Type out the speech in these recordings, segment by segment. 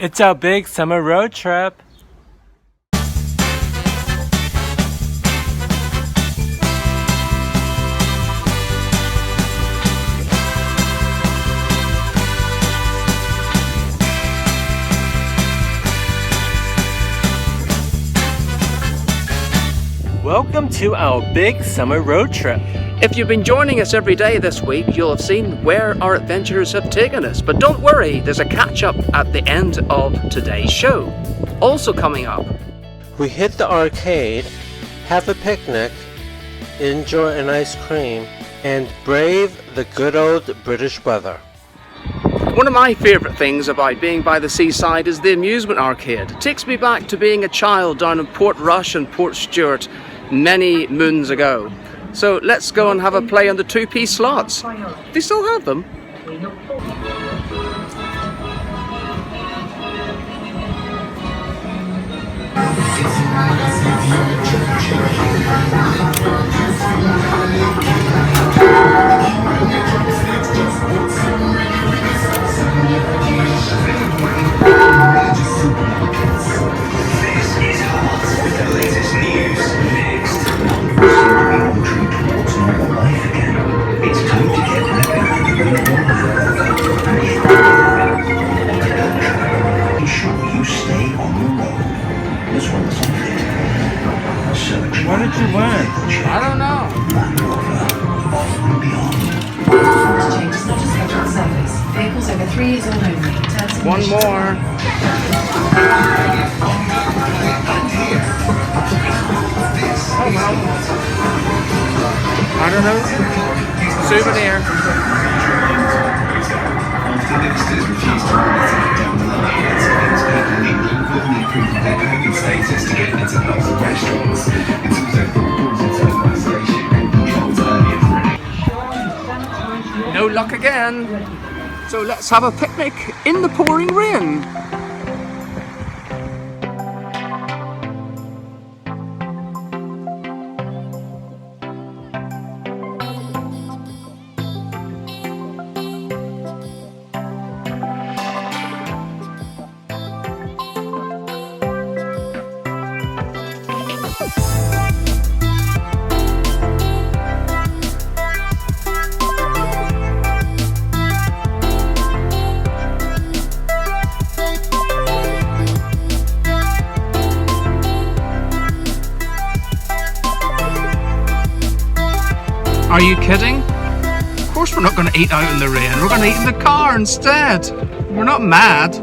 It's our big summer road trip. Welcome to our big summer road trip. If you've been joining us every day this week, you'll have seen where our adventures have taken us. But don't worry, there's a catch-up at the end of today's show. Also coming up, we hit the arcade, have a picnic, enjoy an ice cream, and brave the good old British weather. One of my favourite things about being by the seaside is the amusement arcade. It takes me back to being a child down in Portrush and Portstewart many moons ago. So let's go and have a play on the 2p slots. They still have them. What did you win? I don't know. Vehicles over 3 years old only. One more. Oh well. I don't know. Souvenir. Status to get into lots of restaurants. It's also for isolation and controlled earlier. No luck again. So let's have a picnic in the pouring rain. Are you kidding? Of course we're not going to eat out in the rain. We're going to eat in the car instead. We're not mad.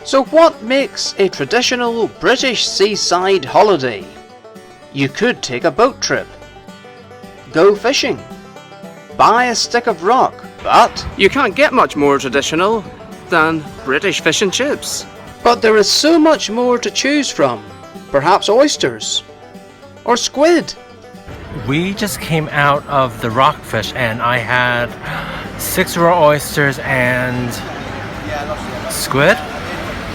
So what makes a traditional British seaside holiday? You could take a boat trip, go fishing, buy a stick of rock, but you can't get much more traditional than British fish and chips. But there is so much more to choose from. Perhaps oysters or squid. We just came out of the rockfish and I had 6 raw oysters and squid.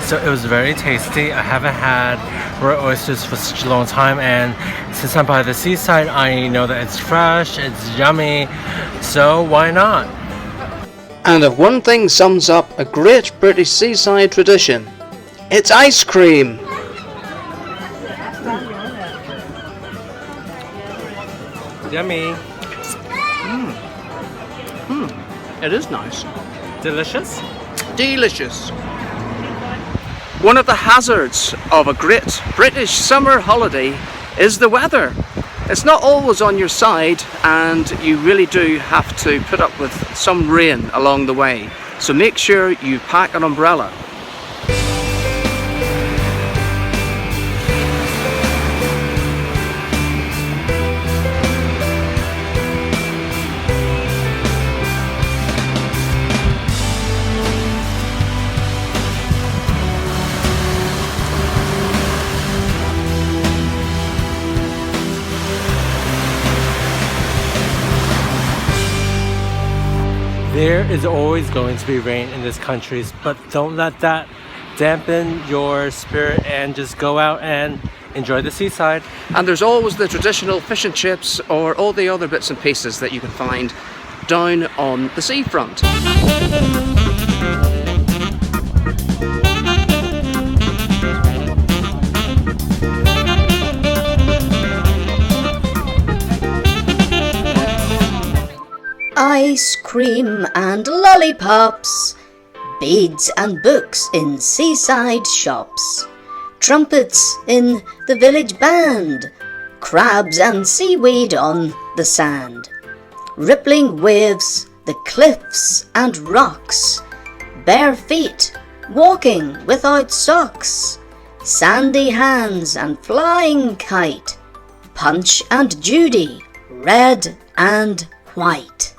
So it was very tasty. I haven't had raw oysters for such a long time, and since I'm by the seaside, I know that it's fresh, it's yummy, so why not? And if one thing sums up a great British seaside tradition, it's ice cream. Yummy. It is nice. Delicious? Delicious. One of the hazards of a great British summer holiday is the weather. It's not always on your side, and you really do have to put up with some rain along the way. So make sure you pack an umbrella. There is always going to be rain in this country, but don't let that dampen your spirit and just go out and enjoy the seaside. And there's always the traditional fish and chips or all the other bits and pieces that you can find down on the seafront. Ice cream and lollipops, beads and books in seaside shops, trumpets in the village band, crabs and seaweed on the sand, rippling waves, the cliffs and rocks, bare feet walking without socks, sandy hands and flying kite, Punch and Judy, red and white.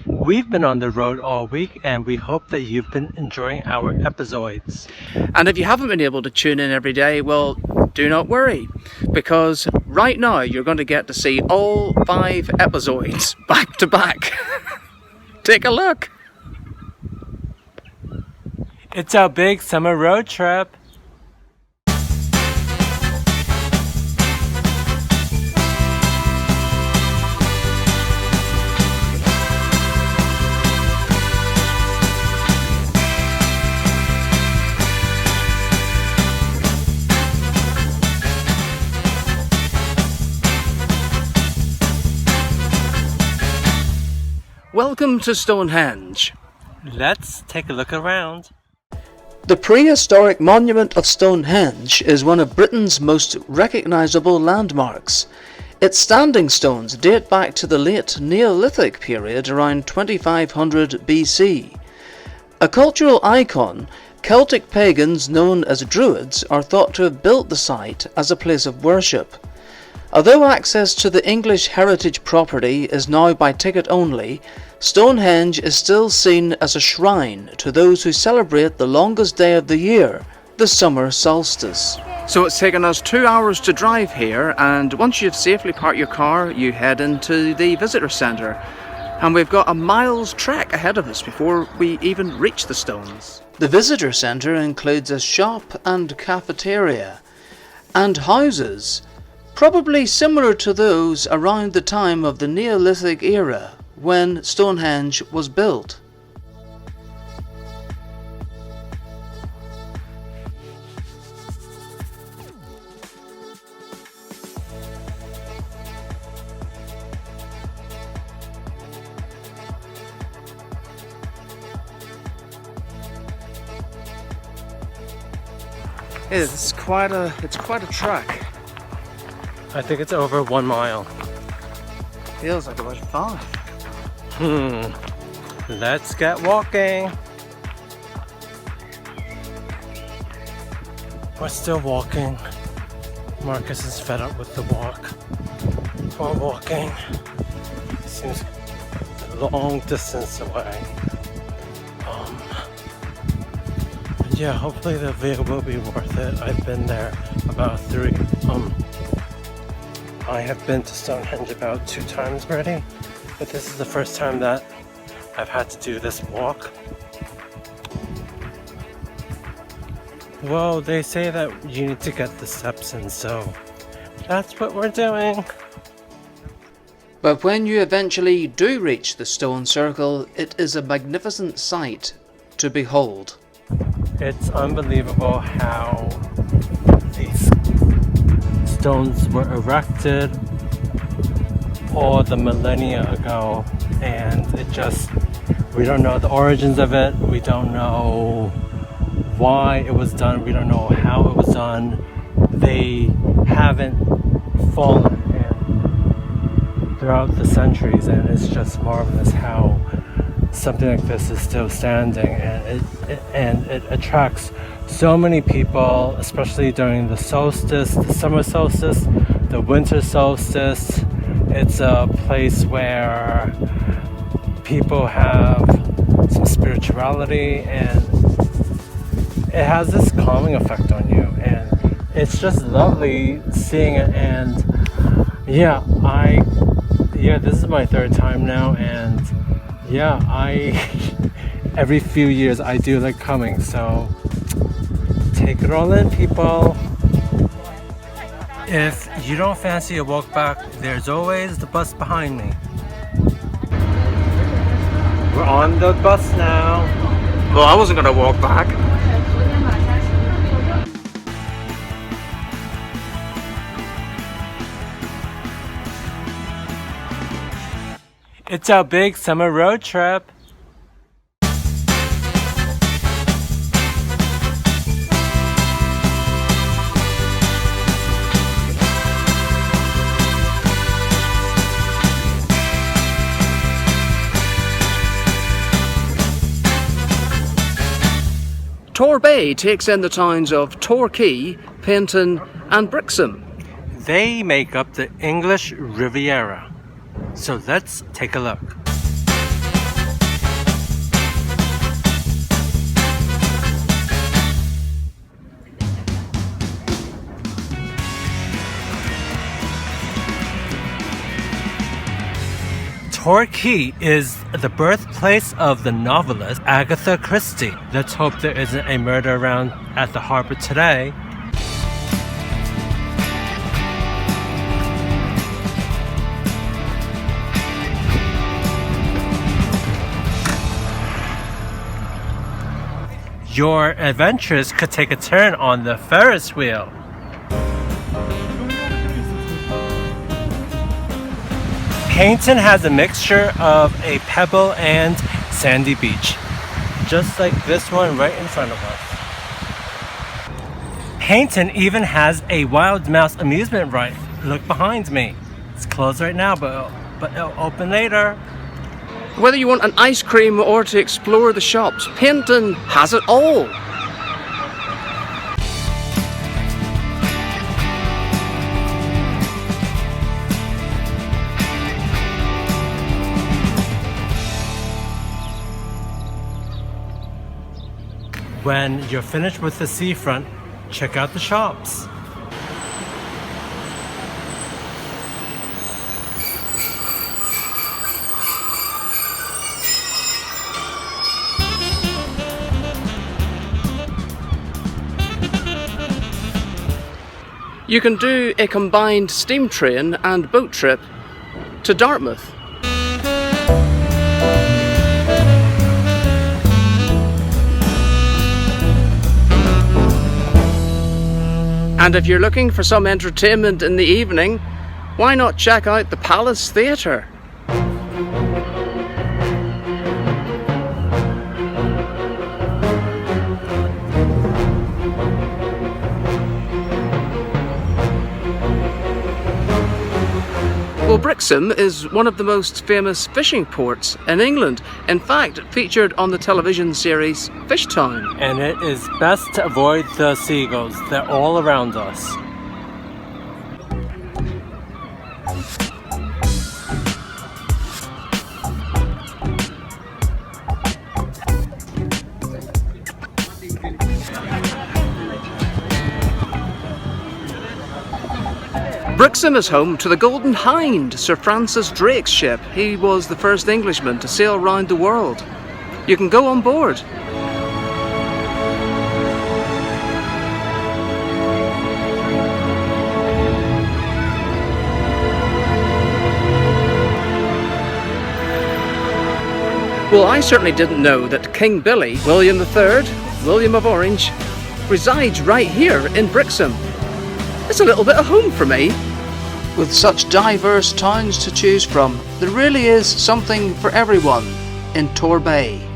We've been on the road all week and we hope that you've been enjoying our episodes. And if you haven't been able to tune in every day, well, do not worry, because right now you're going to get to see all 5 episodes back to back. Take a look. It's our big summer road trip. Welcome to Stonehenge. Let's take a look around. The prehistoric monument of Stonehenge is one of Britain's most recognisable landmarks. Its standing stones date back to the late Neolithic period around 2500 BC. A cultural icon, Celtic pagans known as Druids are thought to have built the site as a place of worship. Although access to the English heritage property is now by ticket only, Stonehenge is still seen as a shrine to those who celebrate the longest day of the year, the summer solstice. So it's taken us 2 hours to drive here, and once you've safely parked your car, you head into the visitor centre. And we've got a mile's trek ahead of us before we even reach the stones. The visitor centre includes a shop and cafeteria, and houses, probably similar to those around the time of the Neolithic era, when Stonehenge was built. It's quite a trek. I think it's over 1 mile. Feels like about 5. Let's get walking. We're still walking. Marcus is fed up with the walk. We're walking. Seems a long distance away. Yeah, hopefully the video will be worth it. I've been there about 3. I have been to Stonehenge about 2 times already, but this is the first time that I've had to do this walk. Well, they say that you need to get the steps in, so that's what we're doing. But when you eventually do reach the stone circle, it is a magnificent sight to behold. It's unbelievable how these stones were erected all the millennia ago, and we don't know the origins of it, we don't know why it was done, we don't know how it was done. They haven't fallen throughout the centuries, and it's just marvelous how something like this is still standing, and it attracts so many people, especially during the solstice, the summer solstice, the winter solstice. It's a place where people have some spirituality, and it has this calming effect on you, and it's just lovely seeing it. And this is my 3rd time now, and every few years I do like coming, so take it all in, people. If you don't fancy a walk back, there's always the bus behind me. We're on the bus now. Well, I wasn't gonna walk back. It's our big summer road trip. Torbay takes in the towns of Torquay, Paignton and Brixham. They make up the English Riviera. So let's take a look. Torquay is the birthplace of the novelist Agatha Christie. Let's hope there isn't a murder around at the harbor today. Your adventures could take a turn on the Ferris wheel. Paignton has a mixture of a pebble and sandy beach, just like this one right in front of us. Paignton even has a wild mouse amusement ride. Look behind me. It's closed right now, but it'll open later. Whether you want an ice cream or to explore the shops, Paignton has it all. when you're finished with the seafront, check out the shops. You can do a combined steam train and boat trip to Dartmouth. And if you're looking for some entertainment in the evening, why not check out the Palace Theatre? Well, Brixham is one of the most famous fishing ports in England. In fact, it featured on the television series Fishtown. And it is best to avoid the seagulls. They're all around us. Brixham is home to the Golden Hind, Sir Francis Drake's ship. He was the first Englishman to sail around the world. You can go on board. Well, I certainly didn't know that King Billy, William III, William of Orange, resides right here in Brixham. It's a little bit of home for me. With such diverse towns to choose from, there really is something for everyone in Torbay.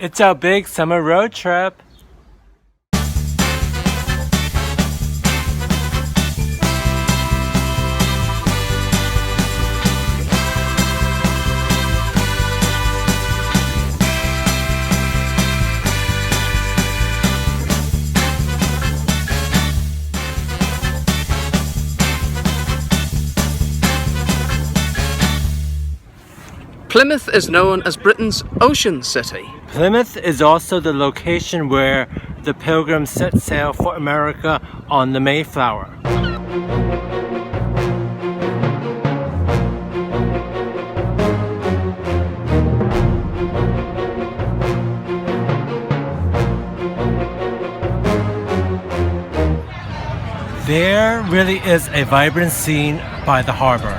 It's our big summer road trip. Plymouth is known as Britain's Ocean City. Plymouth is also the location where the Pilgrims set sail for America on the Mayflower. There really is a vibrant scene by the harbor.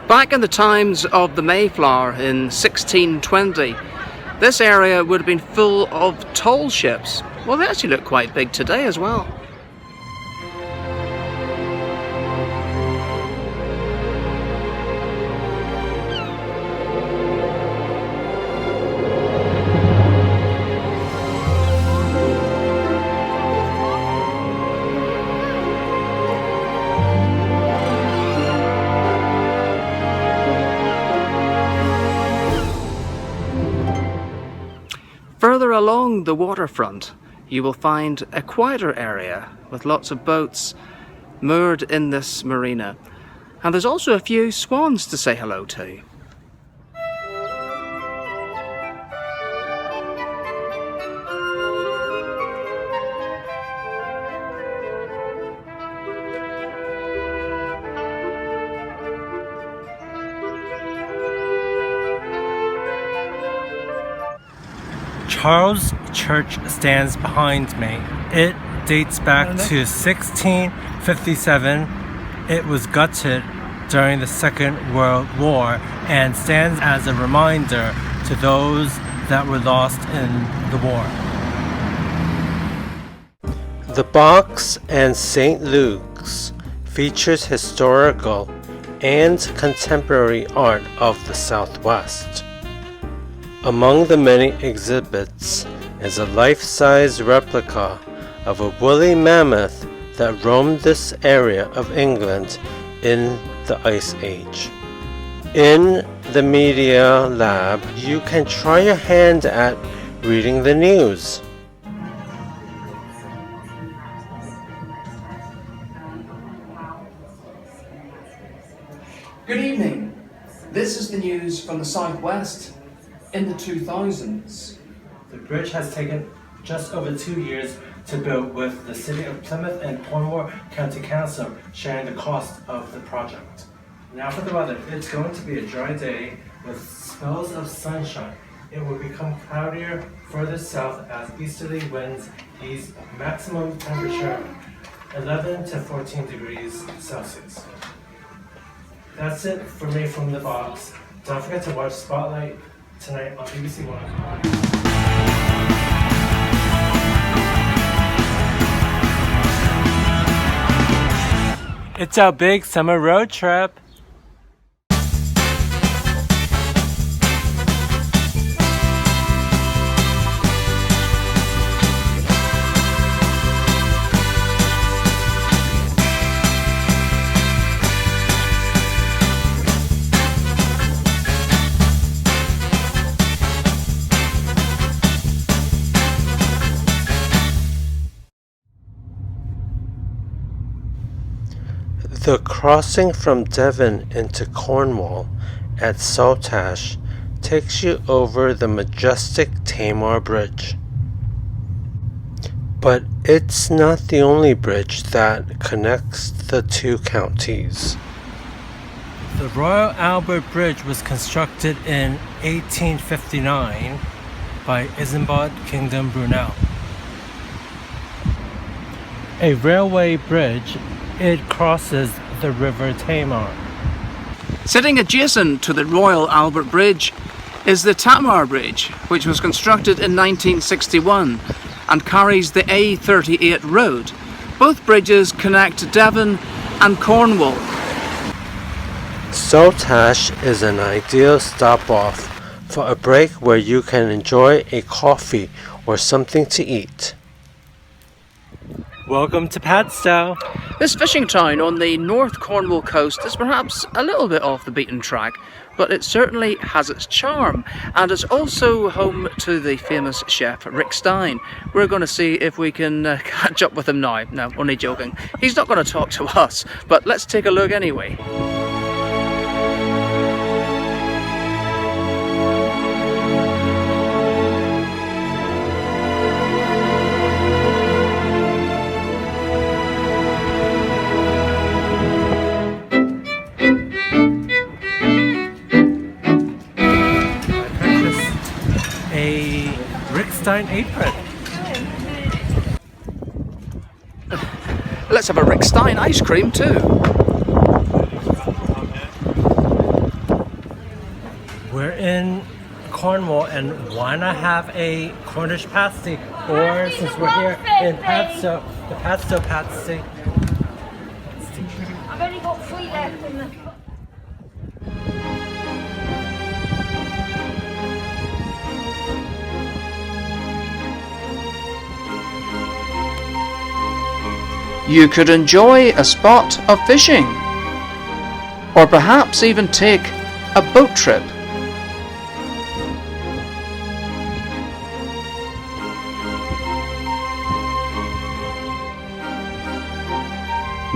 Back in the times of the Mayflower in 1620, this area would have been full of tall ships. Well, they actually look quite big today as well. Further along the waterfront, you will find a quieter area with lots of boats moored in this marina. And there's also a few swans to say hello to. Charles Church stands behind me. It dates back to 1657. It was gutted during the Second World War and stands as a reminder to those that were lost in the war. The Box and St. Luke's features historical and contemporary art of the Southwest. Among the many exhibits is a life-size replica of a woolly mammoth that roamed this area of England in the Ice Age. In the Media Lab, you can try your hand at reading the news. Good evening. This is the news from the Southwest. In the 2000s, The bridge has taken just over 2 years to build, with the city of Plymouth and Cornwall County Council sharing the cost of the project. Now for the weather. It's going to be a dry day with spells of sunshine. It will become cloudier further south as easterly winds ease. Maximum temperature 11 to 14 degrees Celsius. That's it for me from the box. Don't forget to watch Spotlight tonight on BBC One. It's our big summer road trip. The crossing from Devon into Cornwall at Saltash takes you over the majestic Tamar Bridge. But it's not the only bridge that connects the two counties. The Royal Albert Bridge was constructed in 1859 by Isambard Kingdom Brunel. A railway bridge, it crosses the River Tamar. Sitting adjacent to the Royal Albert Bridge is the Tamar Bridge, which was constructed in 1961 and carries the A38 road. Both bridges connect Devon and Cornwall. Saltash is an ideal stop-off for a break where you can enjoy a coffee or something to eat. Welcome to Padstow. This fishing town on the North Cornwall coast is perhaps a little bit off the beaten track, but it certainly has its charm, and it's also home to the famous chef Rick Stein. We're going to see if we can catch up with him now. No, only joking. He's not going to talk to us, but let's take a look anyway. Stein apron. Let's have a Rick Stein ice cream too. We're in Cornwall, and why not have a Cornish pasty? Or since we're here in Padstow, the Padstow pasty. I've only got 3 left in the... You could enjoy a spot of fishing, or perhaps even take a boat trip.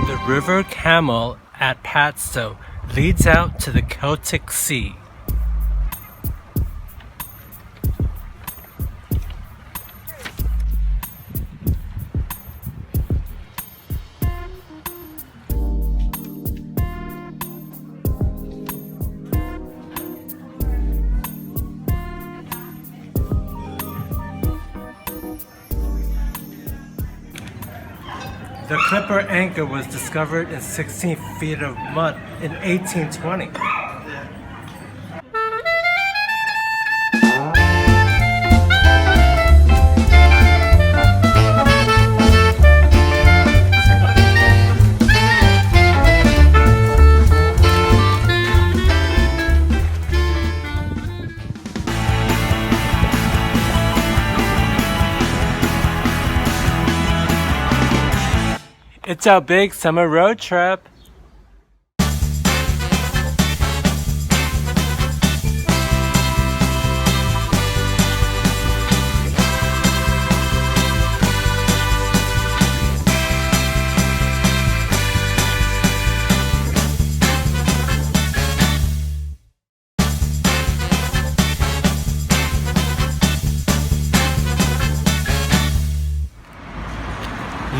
The River Camel at Padstow leads out to the Celtic Sea. The Clipper anchor was discovered in 16 feet of mud in 1820. It's our big summer road trip.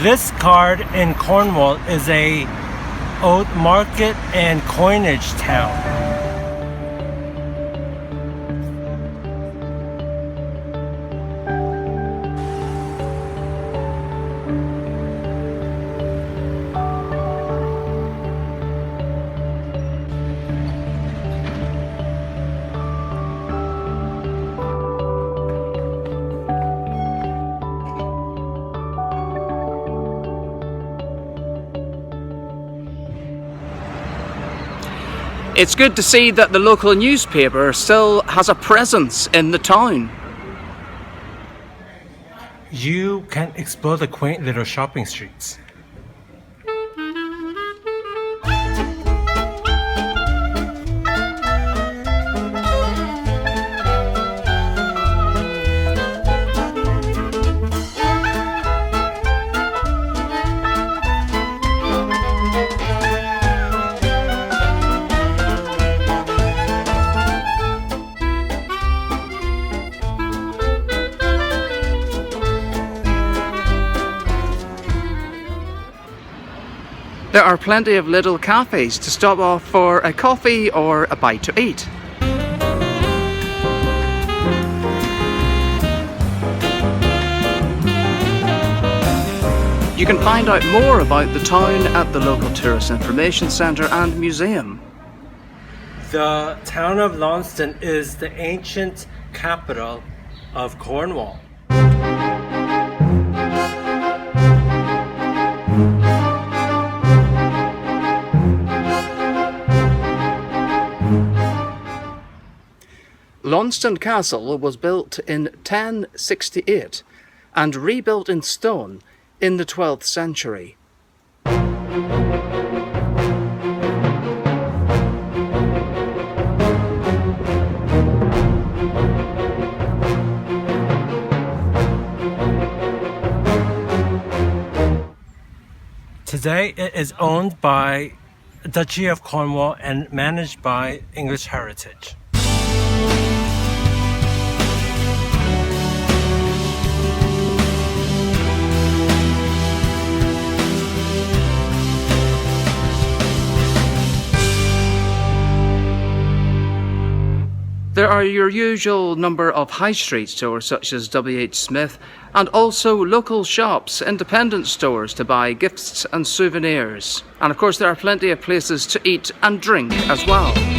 Liskeard in Cornwall is a old market and coinage town. It's good to see that the local newspaper still has a presence in the town. You can explore the quaint little shopping streets. There are plenty of little cafes to stop off for a coffee or a bite to eat. You can find out more about the town at the local Tourist Information Centre and Museum. The town of Launceston is the ancient capital of Cornwall. Launceston Castle was built in 1068 and rebuilt in stone in the 12th century. Today it is owned by Duchy of Cornwall and managed by English Heritage. There are your usual number of high street stores such as WH Smith, and also local shops, independent stores to buy gifts and souvenirs. And of course there are plenty of places to eat and drink as well.